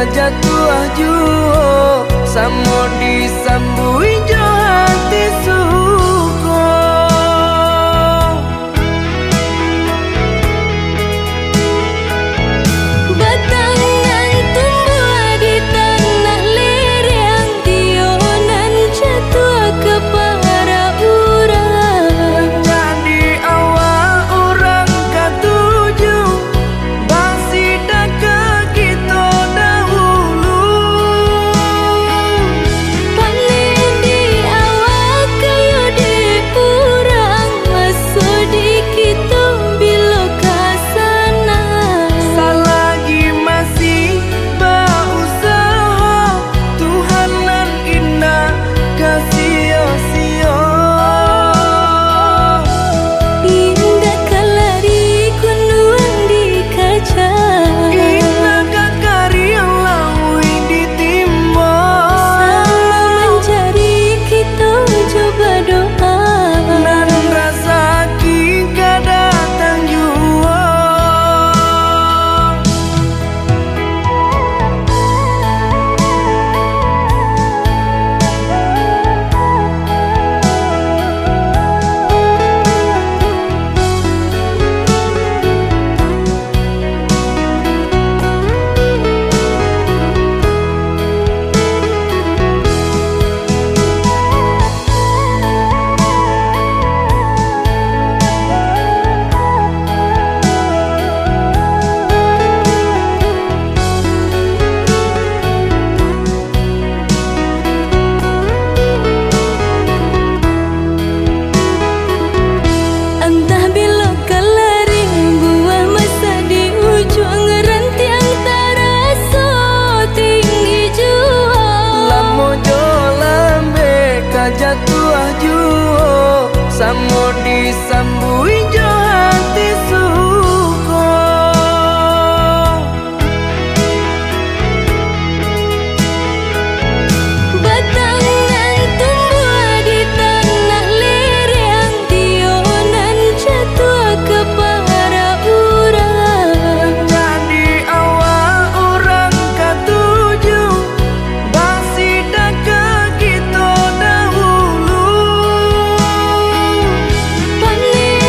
kajatuh juo samo disambui jo hati suko. Batangan tumbuh di tanah lereng, tionan jatuh ke para urang. Jadi awal orang katuju bangsi dak kita dahulu. Panen di awal kayu di urang, masuk di kita bila kasana. Selagi masih berusaha, Tuhan nan indah kasih-sia. Indah kalari kunuan di kaca, Indah kakari yang lawi ditimba. sama mencari kita coba doa. Nan rasa kita datang jua. Entah bila kelari buah masa di ujung rantiang terasa tinggi jua. Lamo jo lambe kajatuh juo samo disambui jo hati suko. Batangan tumbuh di tanah lereng, tionan jatuh ke para urang. Jadi awal orang katuju bangsi dak kita dahulu. Panen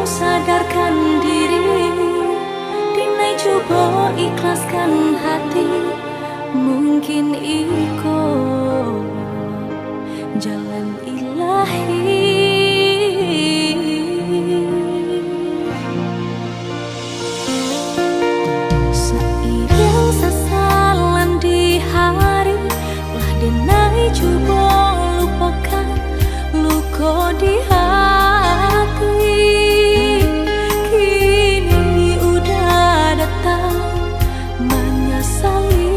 sadarkan diri, dinai coba ikhlaskan hati. Mungkin iko jalan ilahi. Seiring sesalan di hari, lah dinai coba lupakan luka di hati. Kini udah datang menyesali,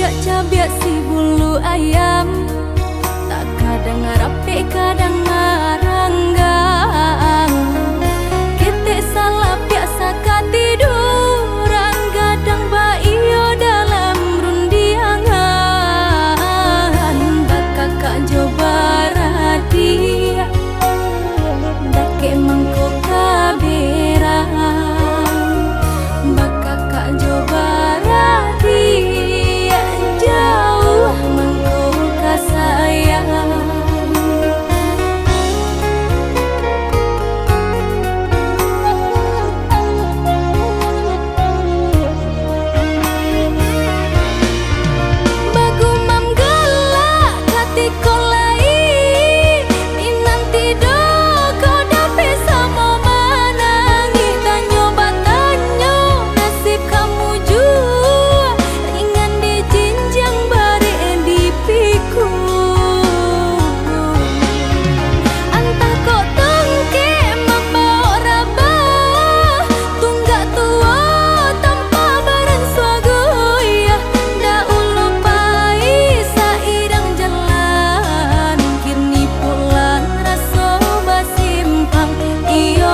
cabiak si bulu ayam, tak kadang rapi kadang maranggang. Kita salah biasa katiduran, kadang baio dalam rundiangan. Bakakak coba radia, dake mangko kaberang. Bakakak coba radia, jauh mangko kasayang. Bagumam galak kati kolai, minanti do kau dapat sama manangi. Tanyo batanyo nasib kamu jua, ringan di jinjang bare di piku. Antah kok tengke membawa rabah, tunggak tua tanpa barang suagoya. Dah ulu pai sairang jalan, kini pulang raso basimpang. Iyo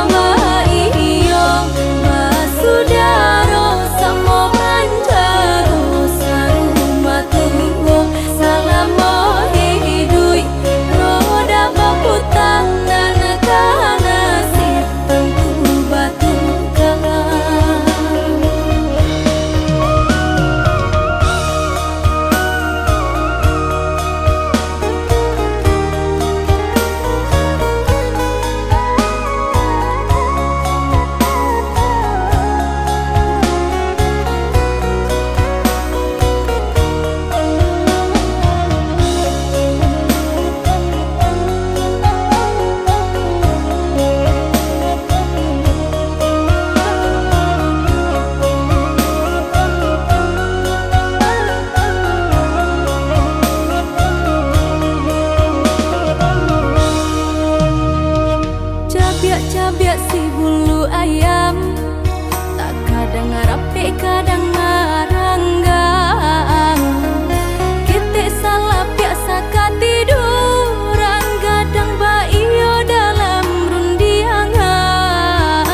basudaro samo manjaro sarumah tunggu salamo hidui. Roda baputang dan kanasir tentu batu cabiak si bulu ayam, tak kadang rapi kadang maranggang. Kita salah biasa katiduran, kadang baio dalam rundiangan.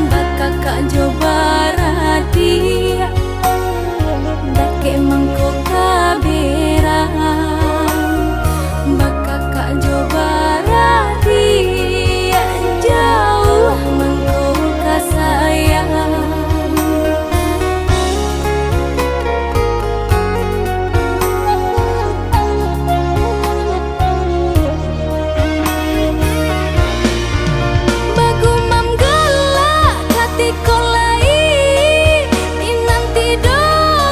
Bakakak coba radia, dake mangko kaberang. Bakakak coba radia, jauh mangko kasayang. Bagumam galak kati kolai, minanti do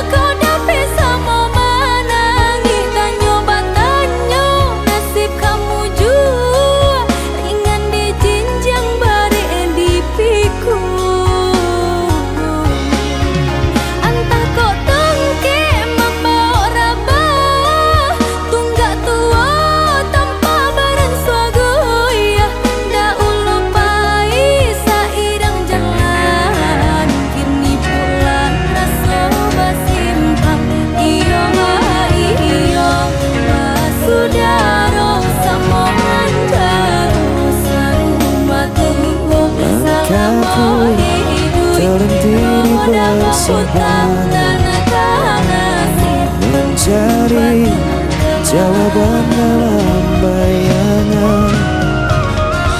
kau dapat sama manangi. Tanyo batanyo nasib kamu jua, ringan di jinjang bare di piku. Antah kok tengke membawa rabah, tunggak tua tanpa barang suagoya. Dah ulu pai sairang jalan, kini pulang raso basimpang. Iyo basudaro samo manjaro sarumah tunggu salamo hidui. Roda baputang dan kanasir mencari jawaban dalam bayangan.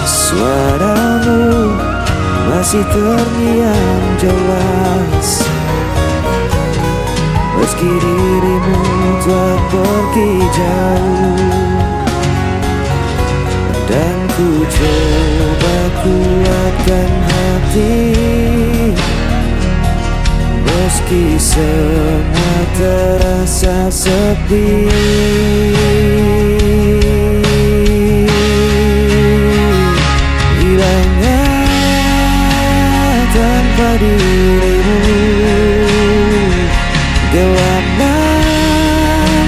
Suaramu masih terdiam jelas, meski dirimu telah pergi jauh. Dan ku coba kuatkan hati, meski semua terasa sepi. Hilangnya tanpa dirimu, gelap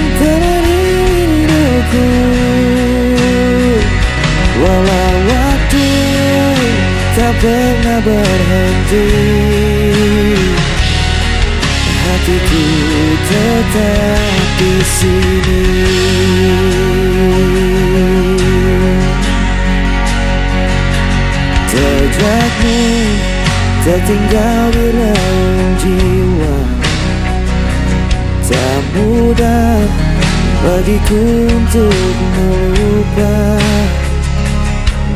menterani hidupku. Walau waktu tak pernah berhenti, hatiku tetap di sini. Jejakmu tertinggal di relung jiwa. Tak mudah bagiku untuk melupa.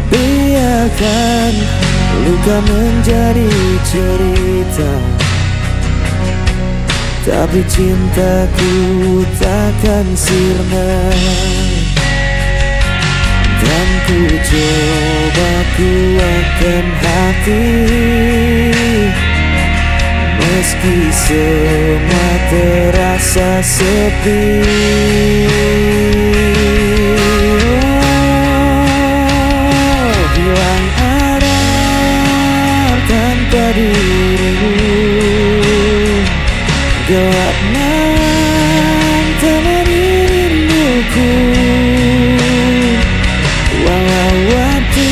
Biarkan luka menjadi cerita, tapi cintaku takkan sirna. Dan ku coba kuatkan hati, meski semua terasa sepi. Hilang arah tanpa dirimu, gelap malam temani rinduku. Walau waktu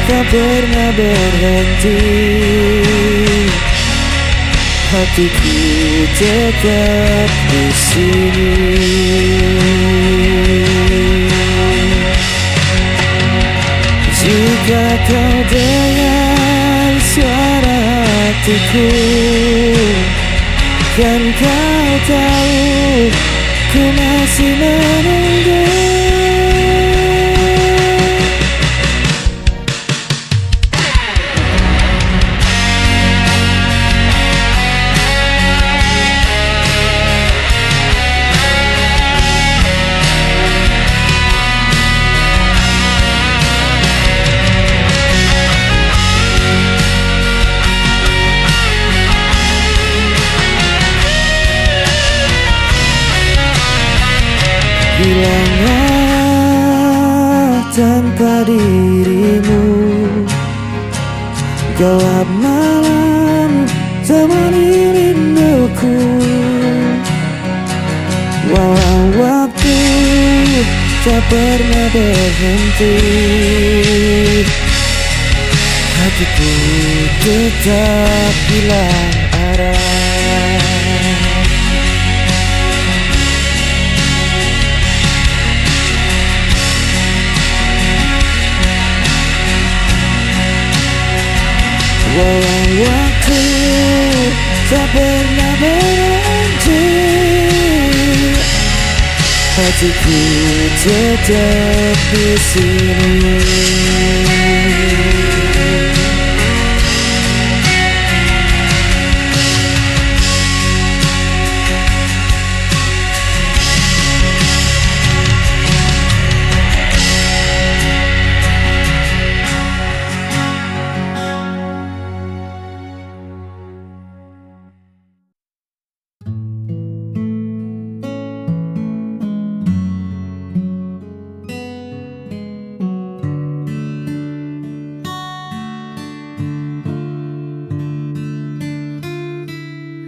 tak pernah berhenti, hatiku tetap di sini. Jika kau dengar suara hatiku, kan kau tahu ku masih menunggu. Hilanglah tanpa dirimu, gelap malam temani rinduku. Walau waktu tak pernah berhenti, hatiku tetap hilang arah. Walau waktu tak pernah berhenti, hatiku tetap di sini.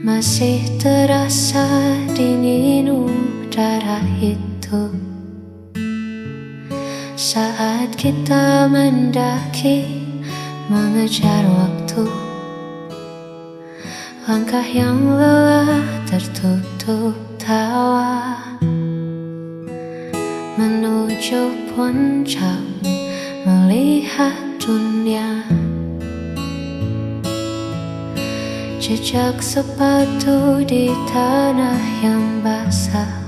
Masih terasa dingin udara itu saat kita mendaki mengejar waktu. Langkah yang lelah tertutup tawa menuju puncak melihat dunia. Jejak sepatu di tanah yang basah,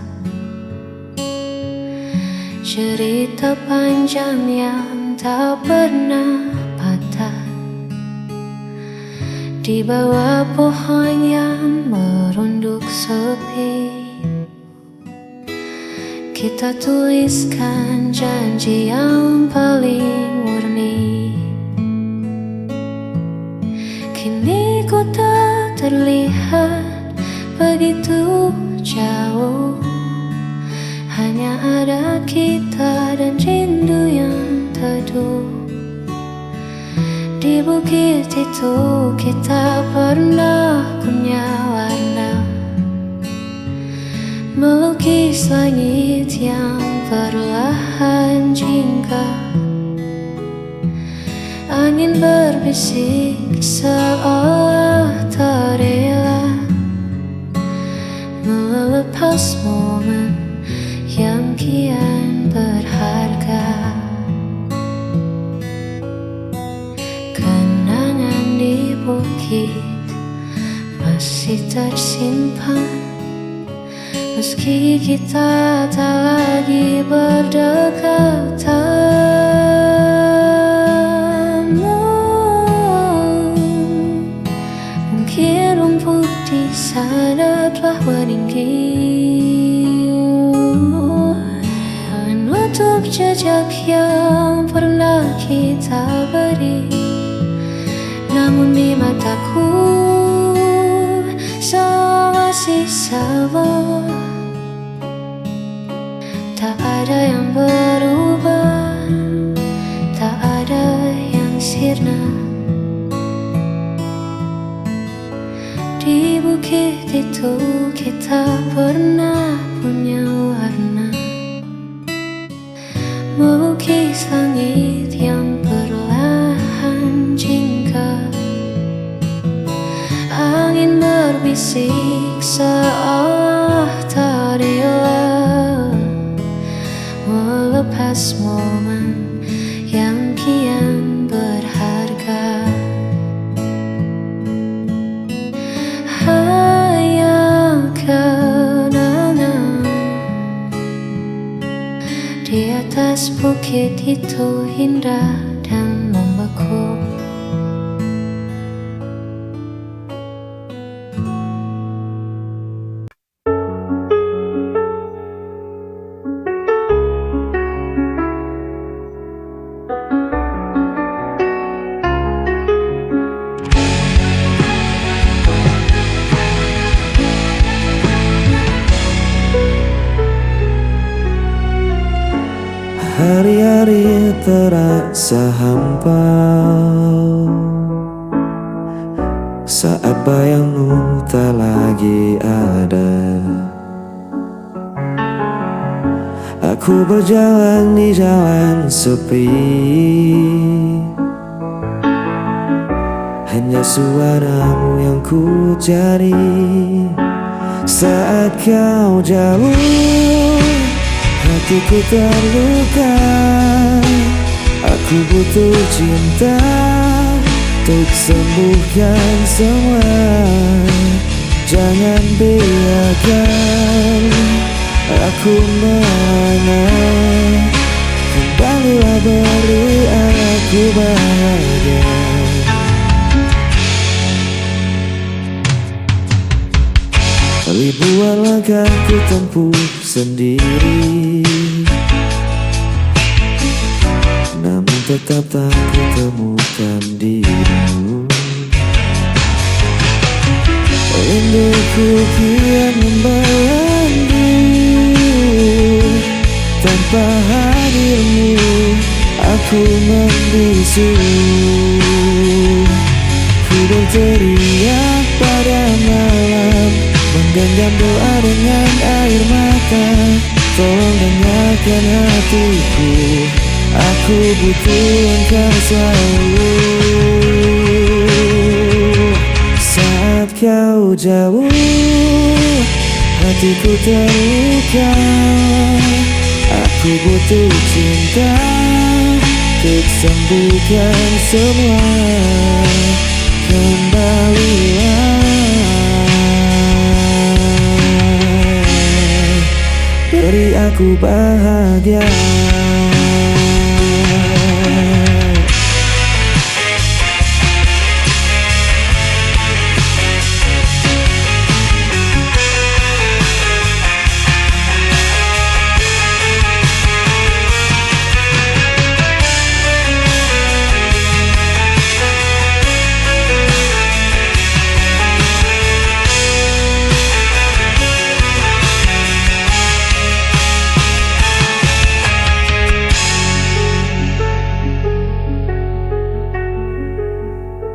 cerita panjang yang tak pernah patah. Di bawah pohon yang merunduk sepi, kita tuliskan janji yang paling murni. Kini ku tak terlihat begitu jauh, hanya ada kita dan rindu yang teduh. Di bukit itu kita pernah punya warna, melukis langit yang perlahan jingga. Angin berbisik seolah tak rela melepas momen yang kian berharga. Kenangan di bukit masih tersimpan, meski kita tak lagi berdekatan. Mungkin rumput di sana telah meninggi, menutup jejak yang pernah kita beri. Namun di mataku semua masih sama, tak ada yang berubah, tak ada yang sirna. Di bukit itu kita pernah punya warna, melukis langit yang perlahan jingga. Angin berbisik seolah tak rela melepas momen yang kian berharga. Hanya kenangan di atas bukit itu indah dan membeku. Hari-hari terasa hampa saat bayangmu tak lagi ada. Aku berjalan di jalan sepi, hanya suaramu yang ku cari. Saat kau jauh, hatiku terluka. Aku butuh cinta untuk sembuhkan semua. Jangan biarkan aku merana. Kembalilah beri aku bahagia. Ribuan langkah ku tempuh sendiri, namun tetap tak ku temukan dirimu. Rinduku kian membayangmu, tanpa hadirmu aku membisu. Ku berteriak pada malam, menggenggam doa dengan air mata. Tolong dengarkan hatiku, aku butuh engkau selalu. Saat kau jauh, hatiku terluka. Aku butuh cinta untuk sembuhkan semua. Kembalilah, beri aku bahagia.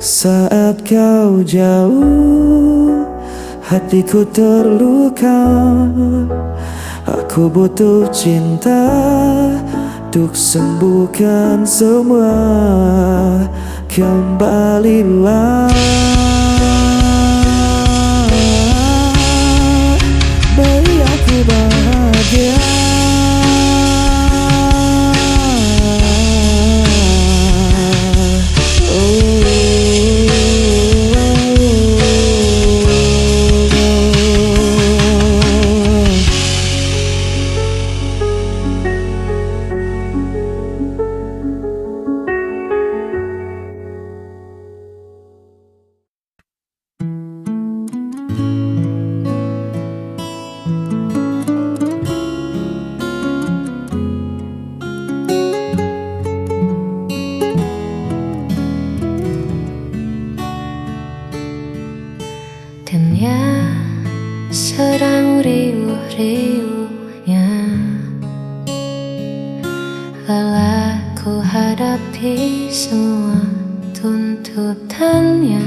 Saat kau jauh, hatiku terluka. Aku butuh cinta untuk sembuhkan semua. Kembalilah, bahagia. Dan ya sedang riuh-riuhnya lelah ku hadapi semua tuntutannya.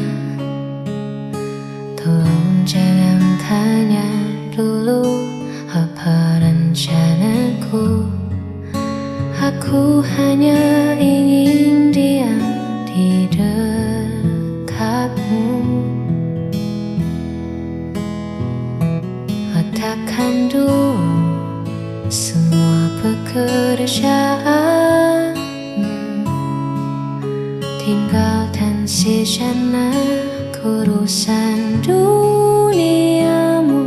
Tolong jangan tanya dulu apa rencanaku. Aku hanya ingin diam di dekatmu. Letakkan dulu semua pekerjaanmu, tinggalkan sejenak urusan duniamu.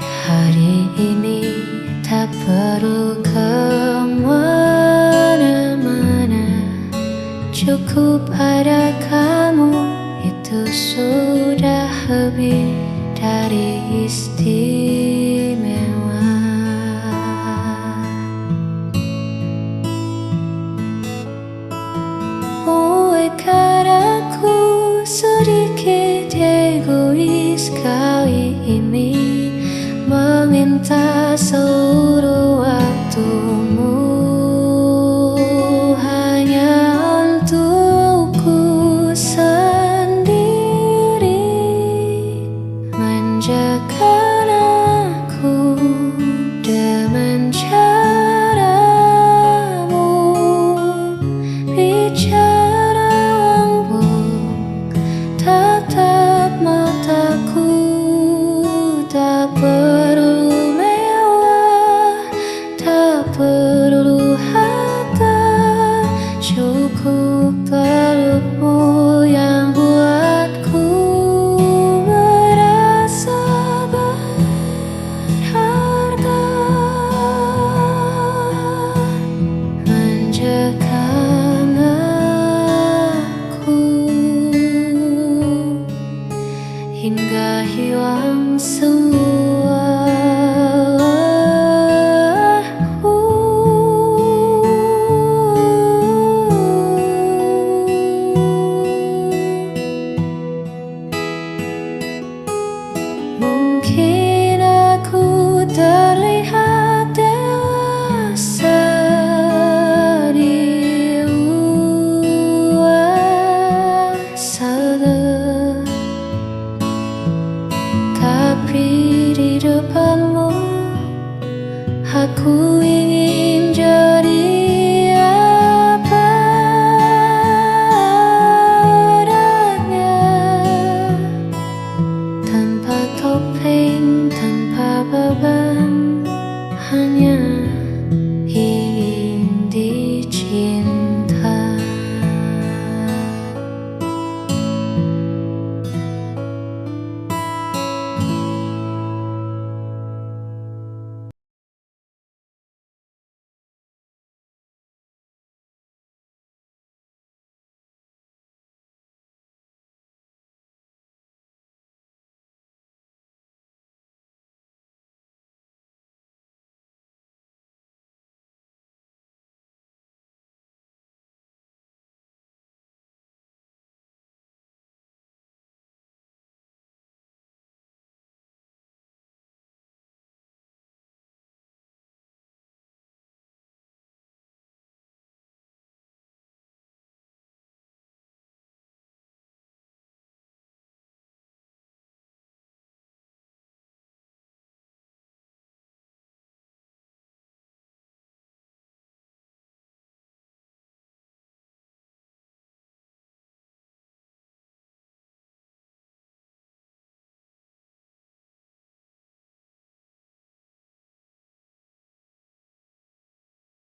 Hari ini tak perlu kemana-mana, cukup ada kamu, itu sudah lebih dari istimewa. Buatkan aku sedikit egois kali ini, meminta seluruh waktumu hanya untukku sendiri. Manjakan aku dengan caramu, bicara lembut, tatap mataku. Tak perlu mewah, tak perlu harta, cukup pelukmu yang buatku merasa berharga. Manjakan aku hingga hilang semua. Mungkin aku terlihat dewasa di luar sana, tapi di depanmu aku ingin